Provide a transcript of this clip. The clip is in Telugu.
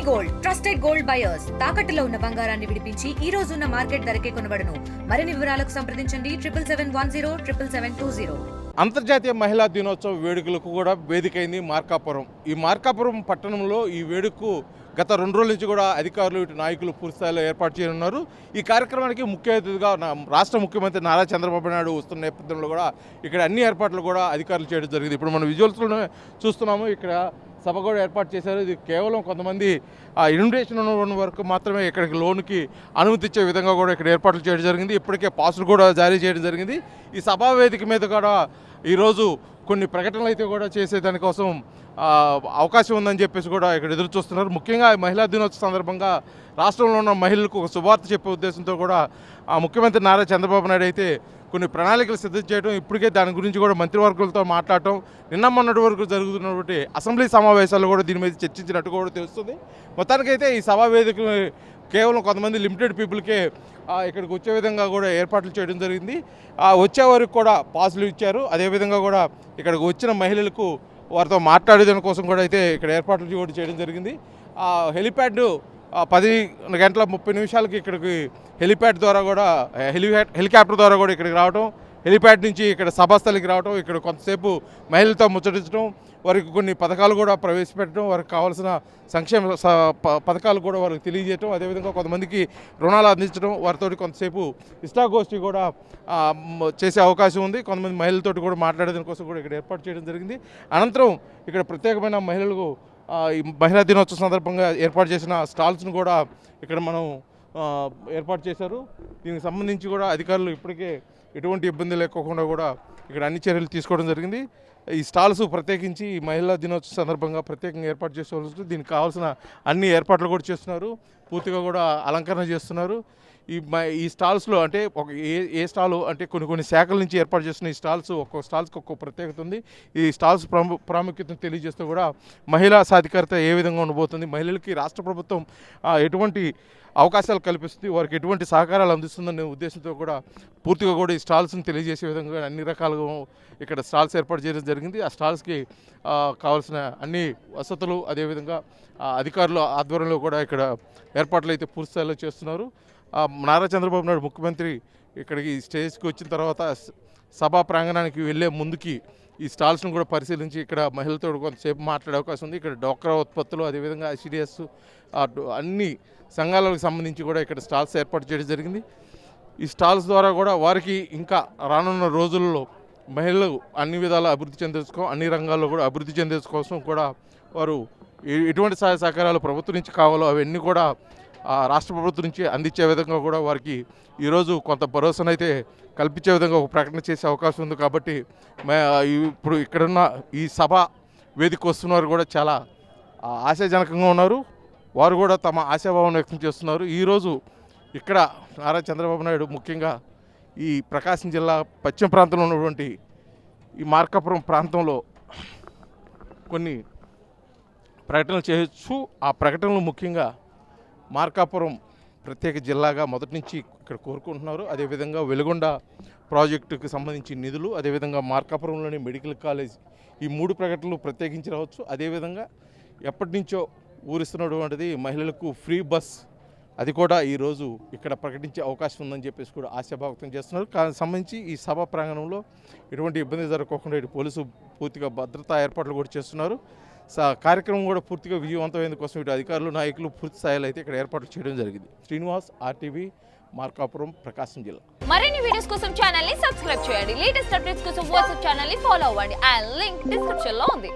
గోల్డ్ ట్రస్టెడ్ గోల్డ్ బయర్స్ తాకట్టులో ఉన్న బంగారాన్ని విడిపించి ఈ రోజు ఉన్న మార్కెట్ ధరకే కొనబడును. మరిన్ని వివరాలకు సంప్రదించండి 7771077720. అంతర్జాతీయ మహిళా దినోత్సవ వేడుకలకు కూడా వేదికైంది మార్కాపురం. ఈ మార్కాపురం పట్టణంలో ఈ వేడుకకు గత 2 రోజుల నుంచి కూడా అధికారులు ఇటు నాయకులు పూర్తిస్థాయిలో ఏర్పాటు చేయనున్నారు. ఈ కార్యక్రమానికి ముఖ్య అతిథిగా రాష్ట్ర ముఖ్యమంత్రి నారా చంద్రబాబు నాయుడు వస్తున్న నేపథ్యంలో కూడా ఇక్కడ అన్ని ఏర్పాట్లు కూడా అధికారులు చేయడం జరిగింది. ఇప్పుడు మనం విజువల్స్లో చూస్తున్నాము. ఇక్కడ సభ కూడా ఏర్పాటు చేశారు. ఇది కేవలం కొంతమంది ఇన్విటేషన్ ఉన్న వరకు మాత్రమే ఇక్కడికి లోన్కి అనుమతి ఇచ్చే విధంగా కూడా ఇక్కడ ఏర్పాట్లు చేయడం జరిగింది. ఇప్పటికే పాసులు కూడా జారీ చేయడం జరిగింది. ఈ సభా వేదిక మీద కూడా ఈరోజు కొన్ని ప్రకటనలు అయితే కూడా చేసే దానికోసం అవకాశం ఉందని చెప్పేసి కూడా ఇక్కడ ఎదురు చూస్తున్నారు. ముఖ్యంగా మహిళా దినోత్సవ సందర్భంగా రాష్ట్రంలో ఉన్న మహిళలకు ఒక శుభార్త చెప్పే ఉద్దేశంతో కూడా ముఖ్యమంత్రి నారా చంద్రబాబు నాయుడు అయితే కొన్ని ప్రణాళికలు సిద్ధం చేయడం, ఇప్పటికే దాని గురించి కూడా మంత్రివర్గులతో మాట్లాడటం, నిన్న మొన్నటి వరకు జరుగుతున్నటువంటి అసెంబ్లీ సమావేశాలు కూడా దీని మీద చర్చించినట్టు కూడా తెలుస్తుంది. మొత్తానికైతే ఈ సభా వేదిక కేవలం కొంతమంది లిమిటెడ్ పీపుల్కే ఇక్కడికి వచ్చే విధంగా కూడా ఏర్పాట్లు చేయడం జరిగింది. వచ్చే వరకు కూడా పాసులు ఇచ్చారు. అదేవిధంగా కూడా ఇక్కడికి వచ్చిన మహిళలకు వారితో మాట్లాడేదాని కోసం కూడా అయితే ఇక్కడ ఏర్పాట్లు కూడా చేయడం జరిగింది. హెలిప్యాడ్ 10:30 ఇక్కడికి హెలిప్యాడ్ ద్వారా కూడా హెలికాప్టర్ ద్వారా కూడా ఇక్కడికి రావడం, హెలిప్యాడ్ నుంచి ఇక్కడ సభాస్థలికి రావడం, ఇక్కడ కొంతసేపు మహిళలతో ముచ్చటించడం, వారికి కొన్ని పథకాలు కూడా ప్రవేశపెట్టడం, వారికి కావాల్సిన సంక్షేమ పథకాలు కూడా వారికి తెలియజేయడం, అదేవిధంగా కొంతమందికి రుణాలు అందించడం, వారితో కొంతసేపు ఇష్టాగోష్ఠి కూడా చేసే అవకాశం ఉంది. కొంతమంది మహిళలతో కూడా మాట్లాడేదాని కోసం కూడా ఇక్కడ ఏర్పాటు చేయడం జరిగింది. అనంతరం ఇక్కడ ప్రత్యేకమైన మహిళలకు ఈ మహిళా దినోత్సవం సందర్భంగా ఏర్పాటు చేసిన స్టాల్స్ను కూడా ఇక్కడ మనం ఏర్పాటు చేశారు. దీనికి సంబంధించి కూడా అధికారులు ఇప్పటికే ఎటువంటి ఇబ్బంది లేకోకుండా కూడా ఇక్కడ అన్ని చర్యలు తీసుకోవడం జరిగింది. ఈ స్టాల్స్ ప్రత్యేకించి ఈ మహిళా దినోత్సవం సందర్భంగా ప్రత్యేకంగా ఏర్పాటు చేసుకోవాల్సి, దీనికి కావాల్సిన అన్ని ఏర్పాట్లు కూడా చేస్తున్నారు. పూర్తిగా కూడా అలంకరణ చేస్తున్నారు. ఈ స్టాల్స్లో అంటే ఏ స్టాలు అంటే కొన్ని శాఖల నుంచి ఏర్పాటు చేస్తున్న ఈ స్టాల్స్ ఒక్కొక్క స్టాల్స్కి ఒక్కొక్క ప్రత్యేకత ఉంది. ఈ స్టాల్స్ ప్రాముఖ్యతను తెలియజేస్తూ కూడా మహిళా సాధికారత ఏ విధంగా ఉండబోతుంది, మహిళలకి రాష్ట్ర ప్రభుత్వం ఎటువంటి అవకాశాలు కల్పిస్తుంది, వారికి ఎటువంటి సహకారాలు అందిస్తుందనే ఉద్దేశంతో కూడా పూర్తిగా కూడా ఈ స్టాల్స్ని తెలియజేసే విధంగా అన్ని రకాలుగా ఇక్కడ స్టాల్స్ ఏర్పాటు చేయడం జరిగింది. ఆ స్టాల్స్కి కావాల్సిన అన్ని వసతులు అదేవిధంగా అధికారుల ఆధ్వర్యంలో కూడా ఇక్కడ ఏర్పాట్లు అయితే పూర్తి స్థాయిలో చేస్తున్నారు. నారా చంద్రబాబు నాయుడు ముఖ్యమంత్రి ఇక్కడికి స్టేజ్కి వచ్చిన తర్వాత సభా ప్రాంగణానికి వెళ్ళే ముందుకి ఈ స్టాల్స్ను కూడా పరిశీలించి ఇక్కడ మహిళలతో కొంతసేపు మాట్లాడే అవకాశం ఉంది. ఇక్కడ డోక్రా ఉత్పత్తులు అదేవిధంగా ఐసిడిఎస్ అన్ని సంఘాలకు సంబంధించి కూడా ఇక్కడ స్టాల్స్ ఏర్పాటు చేయడం జరిగింది. ఈ స్టాల్స్ ద్వారా కూడా వారికి ఇంకా రానున్న రోజుల్లో మహిళలు అన్ని విధాల అభివృద్ధి అన్ని రంగాల్లో కూడా అభివృద్ధి చెందేసుకోసం కూడా వారు ఎటువంటి సహాయ సహకారాలు ప్రభుత్వం నుంచి కావాలో అవన్నీ కూడా రాష్ట్ర ప్రభుత్వం నుంచి అందించే విధంగా కూడా వారికి ఈరోజు కొంత భరోసానైతే కల్పించే విధంగా ఒక ప్రకటన చేసే అవకాశం ఉంది. కాబట్టి ఇప్పుడు ఇక్కడున్న ఈ సభ వేదిక వస్తున్నారు కూడా చాలా ఆశాజనకంగా ఉన్నారు. వారు కూడా తమ ఆశాభావం వ్యక్తం చేస్తున్నారు. ఈరోజు ఇక్కడ నారా చంద్రబాబు నాయుడు ముఖ్యంగా ఈ ప్రకాశం జిల్లా పశ్చిమ ప్రాంతంలో ఉన్నటువంటి ఈ మార్కాపురం ప్రాంతంలో కొన్ని ప్రకటనలు చేయొచ్చు. ఆ ప్రకటనలు ముఖ్యంగా మార్కాపురం ప్రత్యేక జిల్లాగా మొదటి నుంచి ఇక్కడ కోరుకుంటున్నారు. అదేవిధంగా వెలుగొండ ప్రాజెక్టుకు సంబంధించి నిధులు, అదేవిధంగా మార్కాపురంలోని మెడికల్ కాలేజ్, ఈ 3 ప్రకటనలు ప్రత్యేకించి రావచ్చు. అదేవిధంగా ఎప్పటి నుంచో ఊరిస్తున్నటువంటిది మహిళలకు ఫ్రీ బస్, అది కూడా ఈరోజు ఇక్కడ ప్రకటించే అవకాశం ఉందని చెప్పేసి కూడా ఆశాభాక్తం చేస్తున్నారు. సంబంధించి ఈ సభా ప్రాంగణంలో ఎటువంటి ఇబ్బంది జరగకుండా ఇటు పోలీసు పూర్తిగా భద్రతా ఏర్పాట్లు కూడా చేస్తున్నారు. కార్యక్రమం కూడా పూర్తిగా విజయవంతమైన కోసం ఇటు అధికారులు నాయకులు పూర్తి స్థాయిలో అయితే ఇక్కడ ఏర్పాట్లు చేయడం జరిగింది. శ్రీనివాస్, RTV, మార్కాపురం, ప్రకాశం జిల్లా. మరిన్ని వీడియోస్ కోసం ఛానల్ ని సబ్స్క్రైబ్ చేయండి. లేటెస్ట్ అప్డేట్స్ కోసం వాట్సాప్ ఛానల్ ని ఫాలో అవ్వండి. ఆ లింక్ డిస్క్రిప్షన్ లో ఉంది.